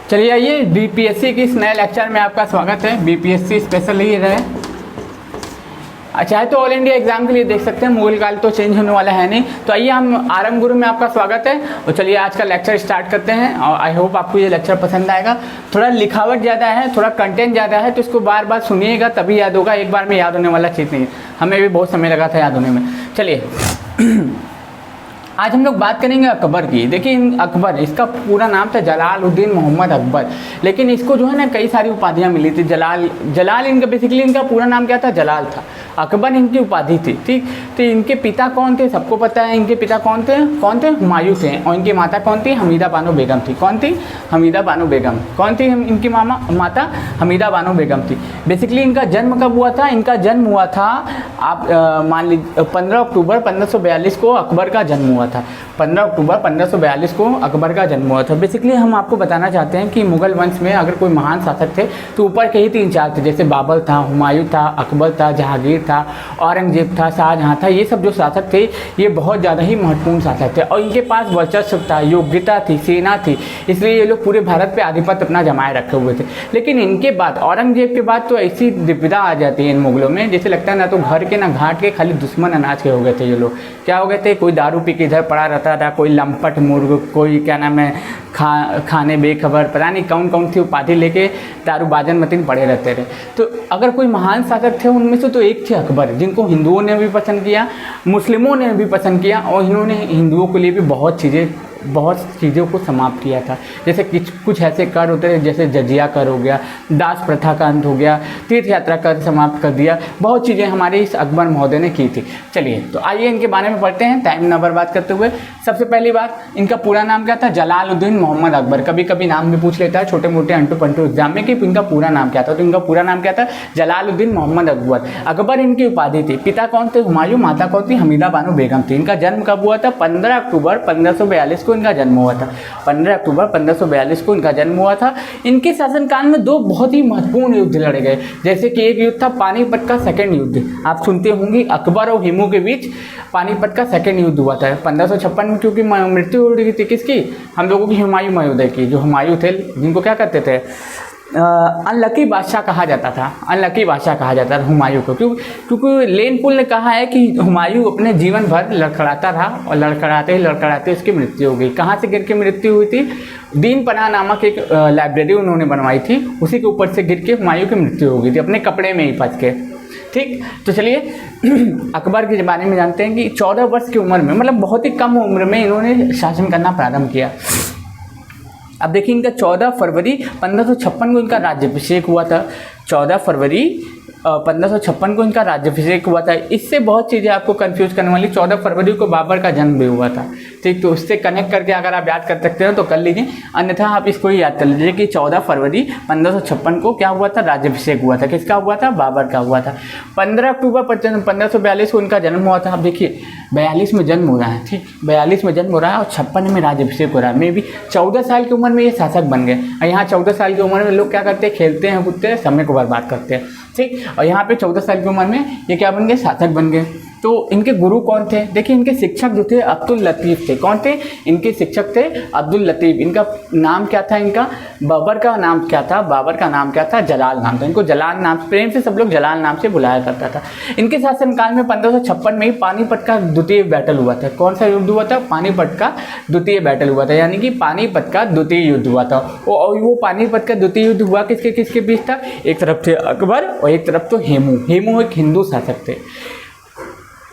चलिए आइए बीपीएससी की इस नए लेक्चर में आपका स्वागत है। बीपीएससी स्पेशल ही रहे। अच्छा है तो ऑल इंडिया एग्जाम के लिए देख सकते हैं, मूल काल तो चेंज होने वाला है नहीं। तो आइए हम आरंभ गुरु में आपका स्वागत है और चलिए आज का लेक्चर स्टार्ट करते हैं। और आई होप आपको ये लेक्चर पसंद आएगा। थोड़ा लिखावट ज़्यादा है, थोड़ा कंटेंट ज़्यादा है, तो इसको बार बार सुनिएगा तभी याद होगा। एक बार में याद होने वाला चीज़ नहीं है, हमें भी बहुत समय लगा था याद होने में। चलिए आज हम लोग बात करेंगे अकबर की। देखिए अकबर, इसका पूरा नाम था जलालुद्दीन मोहम्मद अकबर, लेकिन इसको जो है ना कई सारी उपाधियां मिली थी। जलाल इनका बेसिकली इनका पूरा नाम क्या था, जलाल था। अकबर इनकी उपाधि थी, ठीक। तो इनके पिता कौन थे, सबको पता है। इनके पिता कौन थे, हुमायूं थे। और इनकी माता कौन थी, हमीदा बानो बेगम थी। कौन थी, हमीदा बानो बेगम। कौन थी इनकी माता, हमीदा बानो बेगम थी। बेसिकली इनका जन्म कब हुआ था, इनका जन्म हुआ था आप मान लीजिए 15 अक्टूबर 1542 को अकबर का जन्म हुआ था। 15 अक्टूबर 1542 को अकबर का जन्म हुआ था। बेसिकली हम आपको बताना चाहते हैं कि मुगल वंश में अगर कोई महान शासक थे तो ऊपर के ही 3-4 थे, जैसे बाबर था, हुमायूं था, अकबर था, जहांगीर था, औरंगजेब था, शाहजहां था। ये सब जो शासक थे ये बहुत ज़्यादा ही महत्वपूर्ण शासक थे और इनके पास वर्चस्व था, योग्यता थी, सेना थी, इसलिए ये लोग पूरे भारत पे आधिपत्य अपना जमाए रखे हुए थे। लेकिन इनके बाद औरंगजेब के बाद तो ऐसी विपदा आ जाती है इन मुगलों में, जैसे लगता है ना तो घर के ना घाट के, खाली दुश्मन अनाज के हो गए थे ये लोग। क्या हो गए थे, कोई दारू पी के इधर पड़ा रहता था, कोई लंपट मुर्ग, कोई क्या नाम है खाने बेखबर, पता नहीं कौन कौन सी उपाधि लेके दारूबाजन मतीन पड़े रहते थे। तो अगर कोई महान शासक थे उनमें से तो एक थे अकबर, जिनको हिंदुओं ने भी पसंद किया, मुस्लिमों ने भी पसंद किया और इन्होंने हिंदुओं के लिए भी बहुत चीज़ों को समाप्त किया था। जैसे कुछ ऐसे कर होते थे, जैसे जजिया कर हो गया, दास प्रथा का अंत हो गया, तीर्थ यात्रा कर समाप्त कर दिया। बहुत चीज़ें हमारे इस अकबर महोदय ने की थी। चलिए तो आइए इनके बारे में पढ़ते हैं, टाइम ना बर्बाद करते हुए। सबसे पहली बात, इनका पूरा नाम क्या था, जलालुद्दीन मोहम्मद अकबर। कभी कभी नाम भी पूछ लेता है छोटे मोटे अंटू पंटू एग्जाम में कि इनका पूरा नाम क्या था। तो इनका पूरा नाम क्या था, जलालुद्दीन मोहम्मद अकबर। अकबर इनकी उपाधि थी। पिता कौन थे, हुमायूं। माता कौन थी, हमीदा बानो बेगम थी। इनका जन्म कब हुआ था, 15 अक्टूबर 1542 को इनका जन्म हुआ था। 15 अक्टूबर 1542 को इनका जन्म हुआ था। इनके शासनकाल में 2 बहुत ही महत्वपूर्ण युद्ध लड़े गए, जैसे कि एक युद्ध था पानीपत का सेकंड युद्ध। आप सुनते होंगे अकबर और हिमू के बीच पानीपत का सेकंड युद्ध हुआ था 1556 में, क्योंकि मृत्यु हो रही थी किसकी, हम लोगों की, हुमायूं महोदय की। जो हुमायूं थे जिनको क्या करते थे, अनलकी बादशाह कहा जाता था। अनलकी बादशाह कहा जाता था हुमायूं को, क्योंकि लेनपुल ने कहा है कि हुमायूं अपने जीवन भर लड़खड़ाता रहा और लड़खड़ाते उसकी मृत्यु हो गई। कहाँ से गिर के मृत्यु हुई थी, दीन पनाह नामक एक लाइब्रेरी उन्होंने बनवाई थी, उसी के ऊपर से गिर के हुमायूं की मृत्यु हो गई थी, अपने कपड़े में ही फंस के। ठीक, तो चलिए अकबर के बारे में जानते हैं कि 14 वर्ष की उम्र में, मतलब बहुत ही कम उम्र में इन्होंने शासन करना प्रारंभ किया। अब देखिए इनका 14 फरवरी 1556 को इनका राज्याभिषेक हुआ था। 14 फरवरी 1556 को इनका राज्याभिषेक हुआ था। इससे बहुत चीज़ें आपको कंफ्यूज करने वाली। 14 फरवरी को बाबर का जन्म भी हुआ था, ठीक। तो उससे कनेक्ट करके अगर आप याद कर सकते हो तो कर लीजिए, अन्यथा आप इसको ही याद कर लीजिए कि 14 फरवरी 1556 को क्या हुआ था, राज्याभिषेक हुआ था। किसका हुआ था, बाबर का हुआ था। 15 अक्टूबर 1542 को इनका जन्म हुआ था। अब देखिए 42 में जन्म हो रहा है, ठीक, 42 में जन्म हो रहा है और 56 में राज्याभिषेक हो रहा है। मे भी 14 साल की उम्र में ये शासक बन गए। और यहाँ 14 साल की उम्र में लोग क्या करते हैं, खेलते हैं, कूदते हैं, समय को बर्बाद करते हैं, ठीक। और यहाँ पे 14 साल की उम्र में ये क्या बन गए, शासक बन गए। तो इनके गुरु कौन थे, देखिए इनके शिक्षक जो थे अब्दुल लतीफ़ थे। कौन थे, इनके शिक्षक थे अब्दुल लतीफ़। इनका नाम क्या था, इनका बाबर का नाम क्या था, बाबर का नाम क्या था, जलाल नाम था। इनको जलाल नाम, प्रेम से सब लोग जलाल नाम से बुलाया करता था। इनके शासनकाल में 1556 में ही पानीपत का द्वितीय बैटल हुआ था। कौन सा युद्ध हुआ था, पानीपत का द्वितीय बैटल हुआ था, यानी कि पानीपत का द्वितीय युद्ध हुआ था। और वो पानीपत का द्वितीय युद्ध हुआ किसके किसके बीच था, एक तरफ थे अकबर और एक तरफ तो हेमू एक हिंदू शासक थे।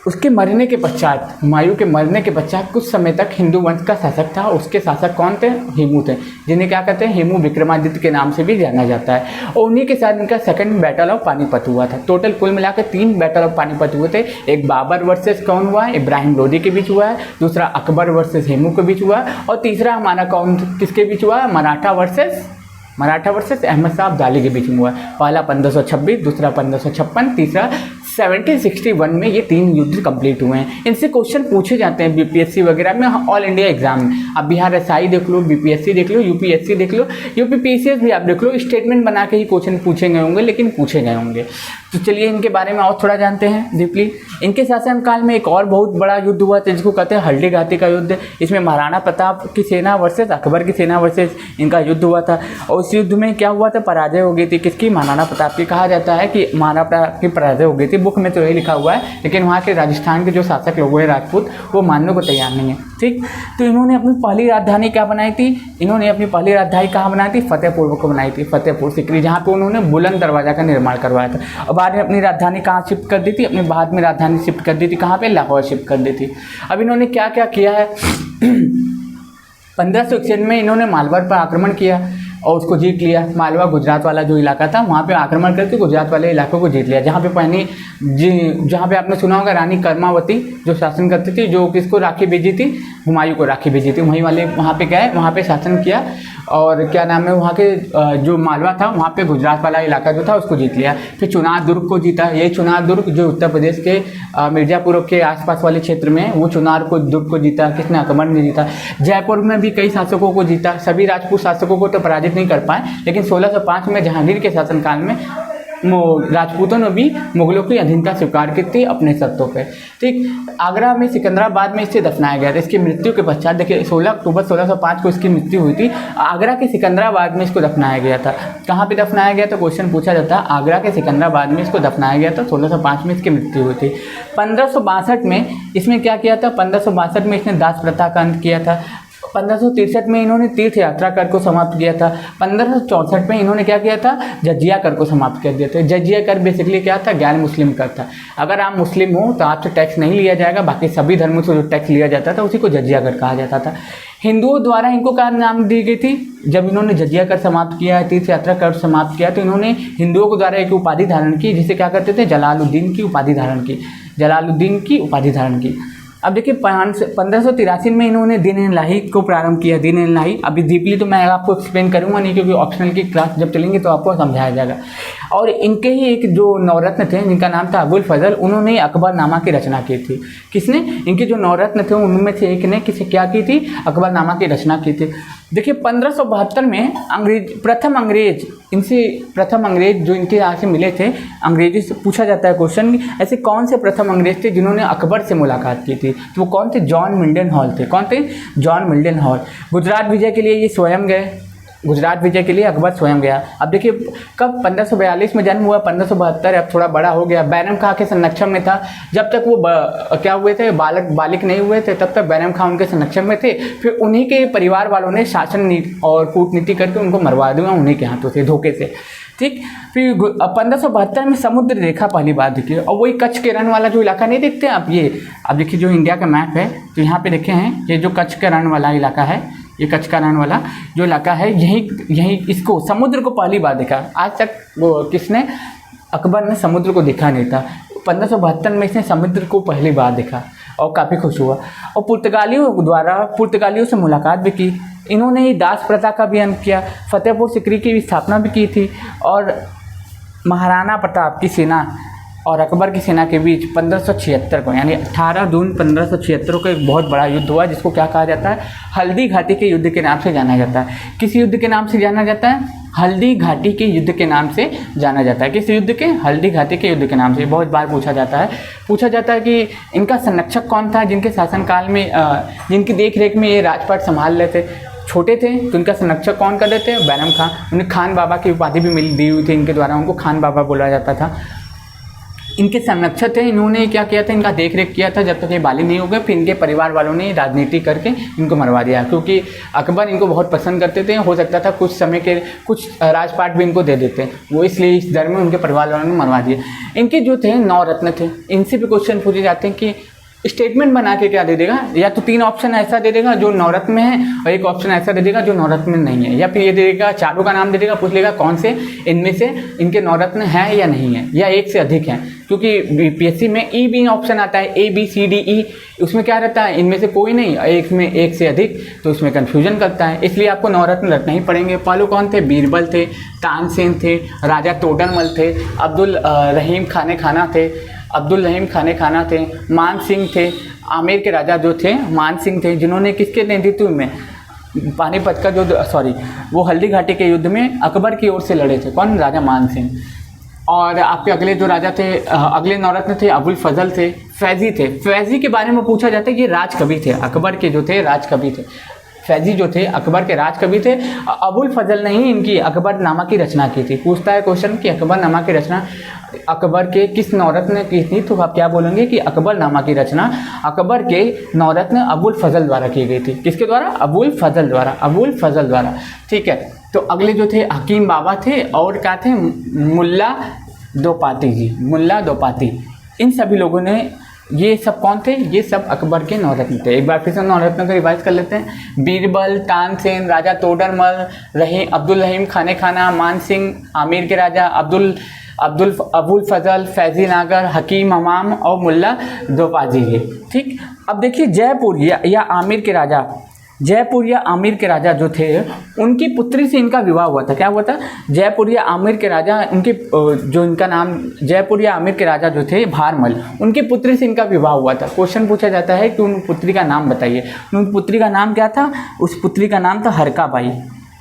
उसके मरने के पश्चात, हुमायूं के मरने के पश्चात कुछ समय तक हिंदू वंश का शासक था। उसके शासक कौन थे, हेमू थे, जिन्हें क्या कहते हैं, हेमू विक्रमादित्य के नाम से भी जाना जाता है। और उन्हीं के साथ इनका सेकंड बैटल ऑफ पानीपत हुआ था। टोटल कुल मिलाकर 3 बैटल ऑफ पानीपत हुए थे। एक बाबर वर्सेस कौन हुआ है, इब्राहिम लोदी के बीच हुआ है, दूसरा अकबर वर्सेस हेमू के बीच हुआ है, और तीसरा हमारा कौन किसके बीच हुआ है, मराठा वर्सेस अहमद शाह अब्दाली के बीच में हुआ है। पहला 1526, दूसरा 1556, तीसरा 1761 में ये 3 युद्ध कंप्लीट हुए हैं। इनसे क्वेश्चन पूछे जाते हैं बीपीएससी वगैरह में, ऑल इंडिया एग्जाम में। अब बिहार एसआई देख लो, बीपीएससी देख लो, यूपीएससी देख लो, यूपीपीसीएस भी आप देख लो, स्टेटमेंट बना के ही क्वेश्चन पूछे गए होंगे, लेकिन पूछे गए होंगे। तो चलिए इनके बारे में और थोड़ा जानते हैं डीपली। इनके शासनकाल में एक और बहुत बड़ा युद्ध हुआ था जिसको कहते हैं हल्दी घाटी का युद्ध। इसमें महाराणा प्रताप की सेना वर्सेस अकबर की सेना वर्सेस इनका युद्ध हुआ था। और उस युद्ध में क्या हुआ था, पराजय हो गई थी किसकी, महाराणा प्रताप की। कहा जाता है कि महाराणा प्रताप की पराजय हो गई थी, बुक में तो यही लिखा हुआ है, लेकिन वहाँ के राजस्थान के जो शासक लोग हैं राजपूत, वो मानने को तैयार नहीं है। ठीक, तो इन्होंने अपनी पहली राजधानी क्या बनाई थी, इन्होंने अपनी पहली राजधानी कहाँ बनाई थी, फतेहपुर को बनाई थी, फतेहपुर सीकरी, जहाँ पे उन्होंने बुलंद दरवाजा का निर्माण करवाया था। और बाद में अपनी राजधानी कहाँ शिफ्ट कर दी थी, अपने बाद में राजधानी शिफ्ट कर दी थी कहाँ पे, लाहौर शिफ्ट कर दी थी। अब इन्होंने क्या क्या किया है 1591 में इन्होंने मालवा पर आक्रमण किया और उसको जीत लिया। मालवा गुजरात वाला जो इलाका था वहाँ पे आक्रमण करके गुजरात वाले इलाकों को जीत लिया, जहाँ पे जहाँ पे आपने सुना होगा रानी कर्मावती जो शासन करती थी, जो किसको राखी भेजी थी, हुमायूं को राखी भेजी थी। वहीं वाले वहाँ पे गए, वहाँ पे शासन किया और क्या नाम है वहाँ के जो मालवा था वहाँ पे गुजरात वाला इलाका जो था उसको जीत लिया। फिर चुनार दुर्ग को जीता। यही चुनार दुर्ग जो उत्तर प्रदेश के मिर्ज़ापुर के आसपास वाले क्षेत्र में है, वो चुनार को दुर्ग को जीता। किसने, अकबर ने जीता। जयपुर में भी कई शासकों को जीता। सभी राजपूत शासकों को तो पराजित नहीं कर पाए, लेकिन 1605 में जहांगीर के शासनकाल में राजपूतों ने भी मुगलों की अधीनता स्वीकार की थी अपने शर्तों पे। ठीक, आगरा में सिकंदराबाद में इसे दफनाया गया था। इसकी मृत्यु के पश्चात देखिए 16 अक्टूबर 1605 को इसकी मृत्यु हुई थी। आगरा के सिकंदराबाद में इसको दफनाया गया था। कहाँ पे दफनाया गया था, क्वेश्चन पूछा जाता है। आगरा के सिकंदराबाद में इसको दफनाया गया था। 1605 में इसकी मृत्यु हुई थी। 1562 में इसमें क्या किया था, 1562 में इसने दास प्रथा का अंत किया था। 1563 में इन्होंने तीर्थ यात्रा कर को समाप्त किया था। 1564 में इन्होंने क्या किया था, जजिया कर को समाप्त कर दिया था। जजिया कर बेसिकली क्या था, गैर मुस्लिम कर था। अगर आप मुस्लिम हो तो आपसे टैक्स नहीं लिया जाएगा, बाकी सभी धर्मों से जो टैक्स लिया जाता था उसी को जजिया कर कहा जाता था। हिंदुओं द्वारा इनको क्या नाम दी गई थी, जब इन्होंने जजिया कर समाप्त किया, तीर्थ यात्रा कर समाप्त किया, तो इन्होंने हिंदुओं के द्वारा एक उपाधि धारण की, जिसे क्या करते थे, जलालुद्दीन की उपाधि धारण की। जलालुद्दीन की उपाधि धारण की। अब देखिए 1583 में इन्होंने दीन-ए-इलाही को प्रारंभ किया। दीन-ए-इलाही अभी डीपली तो मैं आपको एक्सप्लेन करूंगा नहीं, क्योंकि ऑप्शनल की क्लास जब चलेंगे तो आपको समझाया जाएगा। और इनके ही एक जो नवरत्न थे जिनका नाम था अबुल फजल, उन्होंने अकबरनामा की रचना की थी। किसने, इनके जो नवरत्न थे उनमें से एक ने किसे क्या की थी, अकबरनामा की रचना की थी। देखिए 1572 में प्रथम अंग्रेज जो इनके यहाँ से मिले थे, अंग्रेजी से पूछा जाता है क्वेश्चन, ऐसे कौन से प्रथम अंग्रेज थे जिन्होंने अकबर से मुलाकात की थी, तो वो कौन थे, जॉन मिल्टन हॉल थे। कौन थे, जॉन मिल्टन हॉल। गुजरात विजय के लिए ये स्वयं गए, गुजरात विजय के लिए अकबर स्वयं गया। अब देखिए कब, 1542 में जन्म हुआ, 1572 अब थोड़ा बड़ा हो गया। बैरम खां के संरक्षण में था जब तक वो क्या हुए थे, बालिक नहीं हुए थे, तब तक बैरम खां उनके संरक्षण में थे। फिर उन्हीं के परिवार वालों ने शासन नीति और कूटनीति करके उनको मरवा दिया उन्हीं के हाथों से, धोखे से। ठीक, फिर 1572 में समुद्र रेखा पहली बार दिखी, और वही कच्छ के रण वाला जो इलाका नहीं देखते आप, ये अब देखिए जो इंडिया का मैप है, तो यहाँ पे देखे हैं ये जो कच्छ के रण वाला इलाका है, ये कच्छ का रण वाला जो इलाका है, यही इसको समुद्र को पहली बार देखा। आज तक वो किसने, अकबर ने समुद्र को देखा नहीं था। 1572 में इसने समुद्र को पहली बार देखा और काफ़ी खुश हुआ। और पुर्तगालियों से मुलाकात भी की। इन्होंने दास प्रथा का भी अंत किया, फतेहपुर सीकरी की स्थापना भी की थी। और महाराणा प्रताप की सेना और अकबर की सेना के बीच 1576 को, यानी 18 जून 1576 को एक बहुत बड़ा युद्ध हुआ, जिसको क्या कहा जाता है, हल्दी घाटी के युद्ध के नाम से जाना जाता है। किस युद्ध के नाम से जाना जाता है, हल्दी घाटी के युद्ध के नाम से जाना जाता है। किस युद्ध के, हल्दी घाटी के युद्ध के नाम से। बहुत बार पूछा जाता है कि इनका संरक्षक कौन था, जिनके शासनकाल में जिनकी देख रेख में ये राजपाट संभाल रहे थे। छोटे थे तो इनका संरक्षक कौन कर देते, बैरम खां। उन्हें खान बाबा की उपाधि भी दी हुई थी इनके द्वारा, उनको खान बाबा बोला जाता था। इनके संरक्षक थे, इन्होंने क्या किया था, इनका देख रेख किया था जब तक ये बालिग नहीं हो गए। फिर इनके परिवार वालों ने राजनीति करके इनको मरवा दिया, क्योंकि अकबर इनको बहुत पसंद करते थे। हो सकता था कुछ समय के कुछ राजपाट भी इनको दे देते, वो इसलिए इस डर में उनके परिवार वालों ने मरवा दिया। इनके जो थे नवरत्न थे, इनसे भी क्वेश्चन पूछे जाते हैं कि स्टेटमेंट बना के क्या दे देगा, या तो 3 ऑप्शन ऐसा दे देगा जो नवरत्न में है, और 1 ऑप्शन ऐसा दे देगा जो नवरत्न में नहीं है, या फिर ये दे देगा चारों का नाम दे देगा, पूछ लेगा कौन से इनमें से इनके नवरत्न है या नहीं है, या एक से अधिक है। क्योंकि बीपीएससी में ई बी ऑप्शन आता है, ABCDE, उसमें क्या रहता है, इनमें से कोई नहीं, एक में एक से अधिक, तो उसमें कन्फ्यूजन करता है। इसलिए आपको नवरत्न रखना ही पड़ेंगे। पहलू कौन थे, बीरबल थे, तानसेन थे, राजा तोडरमल थे, अब्दुल रहीम खाने खाना थे, अब्दुल रहीम खाने खाना थे, मान सिंह थे, आमेर के राजा जो थे मान सिंह थे, जिन्होंने किसके नेतृत्व में पानीपत का जो वो हल्दी घाटी के युद्ध में अकबर की ओर से लड़े थे। कौन? राजा मान सिंह। और आपके अगले जो राजा थे, अगले नौरत्न थे, अबुल फजल थे, फैजी थे। फैजी के बारे में पूछा जाता है कि राज कवि थे, अकबर के जो थे राज कवि थे। फैजी जो थे अकबर के राज कवि थे। अबुल फजल ने ही इनकी अकबरनामा की रचना की थी। पूछता है क्वेश्चन कि अकबरनामा की रचना अकबर के किस नौरत्न ने की थी, तो आप क्या बोलेंगे कि अकबरनामा की रचना अकबर के नौरत्न अबुल फजल द्वारा की गई थी। किसके द्वारा? अबुल फजल द्वारा, अबुल फजल द्वारा। ठीक है, तो अगले जो थे हकीम बाबा थे और क्या थे? मुल्ला दोपाती जी, मुल्ला दोपाती। इन सभी लोगों ने, ये सब कौन थे? ये सब अकबर के नौरत्न थे। एक बार फिर से नौरत्न को रिवाइज कर लेते हैं। बीरबल, तानसेन, राजा तोडरमल, अब्दुल रहीम खाने खाना, मान सिंह, आमेर के राजा, अबुल फजल, फैजी नागर, हकीम हमाम और मुल्ला दोपाजी जी। ठीक, अब देखिए जयपुर या आमेर के राजा, जयपुर या आमेर के राजा जो थे उनकी पुत्री से इनका विवाह हुआ था। क्या हुआ था? जयपुर या आमेर के राजा, उनके जो इनका नाम जयपुर या आमेर के राजा जो थे भारमल, उनकी पुत्री से इनका विवाह हुआ था। क्वेश्चन पूछा जाता है कि उन पुत्री का नाम बताइए। उन पुत्री का नाम क्या था? उस पुत्री का नाम था हरकाबाई।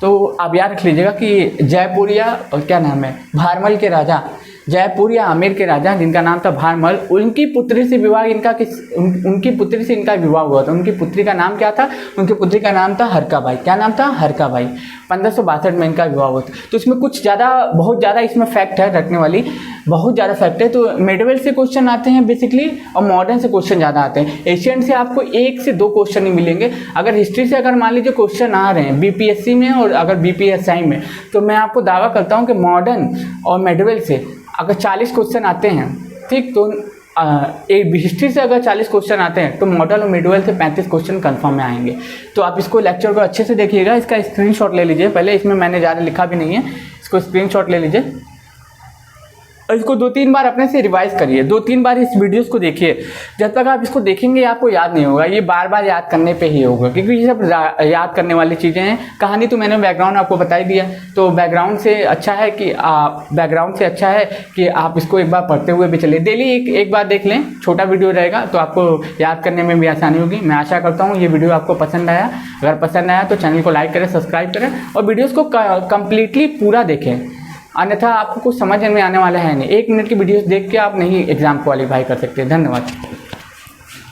तो आप याद रख लीजिएगा कि जयपुर या क्या नाम है, भारमल के राजा, जयपुर या आमेर के राजा जिनका नाम था भारमल, उनकी पुत्री से विवाह इनका उनकी पुत्री से इनका विवाह हुआ था। उनकी पुत्री का नाम क्या था? उनकी पुत्री का नाम था हरकाबाई। क्या नाम था? हरकाबाई। 1562 में इनका विवाह हुआ था। तो इसमें बहुत ज़्यादा इसमें फैक्ट है रखने वाली, बहुत ज़्यादा फैक्ट है। तो मेडिवल से क्वेश्चन आते हैं बेसिकली और मॉडर्न से क्वेश्चन ज़्यादा आते हैं। एशियन से आपको 1 से 2 क्वेश्चन ही मिलेंगे। अगर हिस्ट्री से अगर मान लीजिए क्वेश्चन आ रहे हैं बीपीएससी में और अगर बीपीएसआई में, तो मैं आपको दावा करता हूँ कि मॉडर्न और मेडिवल से अगर 40 क्वेश्चन आते हैं, ठीक, तो हिस्ट्री से अगर 40 क्वेश्चन आते हैं तो मॉडल और मिडवेल से 35 क्वेश्चन कंफर्म में आएंगे। तो आप इसको लेक्चर को अच्छे से देखिएगा, इसका स्क्रीनशॉट ले लीजिए। पहले इसमें मैंने ज़्यादा लिखा भी नहीं है, इसको स्क्रीनशॉट ले लीजिए और इसको 2-3 बार अपने से रिवाइज करिए। 2-3 बार इस वीडियोस को देखिए। जब तक आप इसको देखेंगे आपको याद नहीं होगा, ये बार बार याद करने पे ही होगा, क्योंकि ये सब याद करने वाली चीज़ें हैं। कहानी तो मैंने बैकग्राउंड आपको बता ही दिया, तो बैकग्राउंड से अच्छा है कि आप इसको एक बार पढ़ते हुए भी चलिए। डेली एक बार देख लें, छोटा वीडियो रहेगा तो आपको याद करने में भी आसानी होगी। मैं आशा करता हूँ ये वीडियो आपको पसंद आया। अगर पसंद आया तो चैनल को लाइक करें, सब्सक्राइब करें और वीडियोज़ को कम्प्लीटली पूरा देखें, अन्यथा आपको कुछ समझ में आने वाला है नहीं। 1 मिनट की वीडियोस देख के आप नहीं एग्जाम क्वालिफाई कर सकते। धन्यवाद।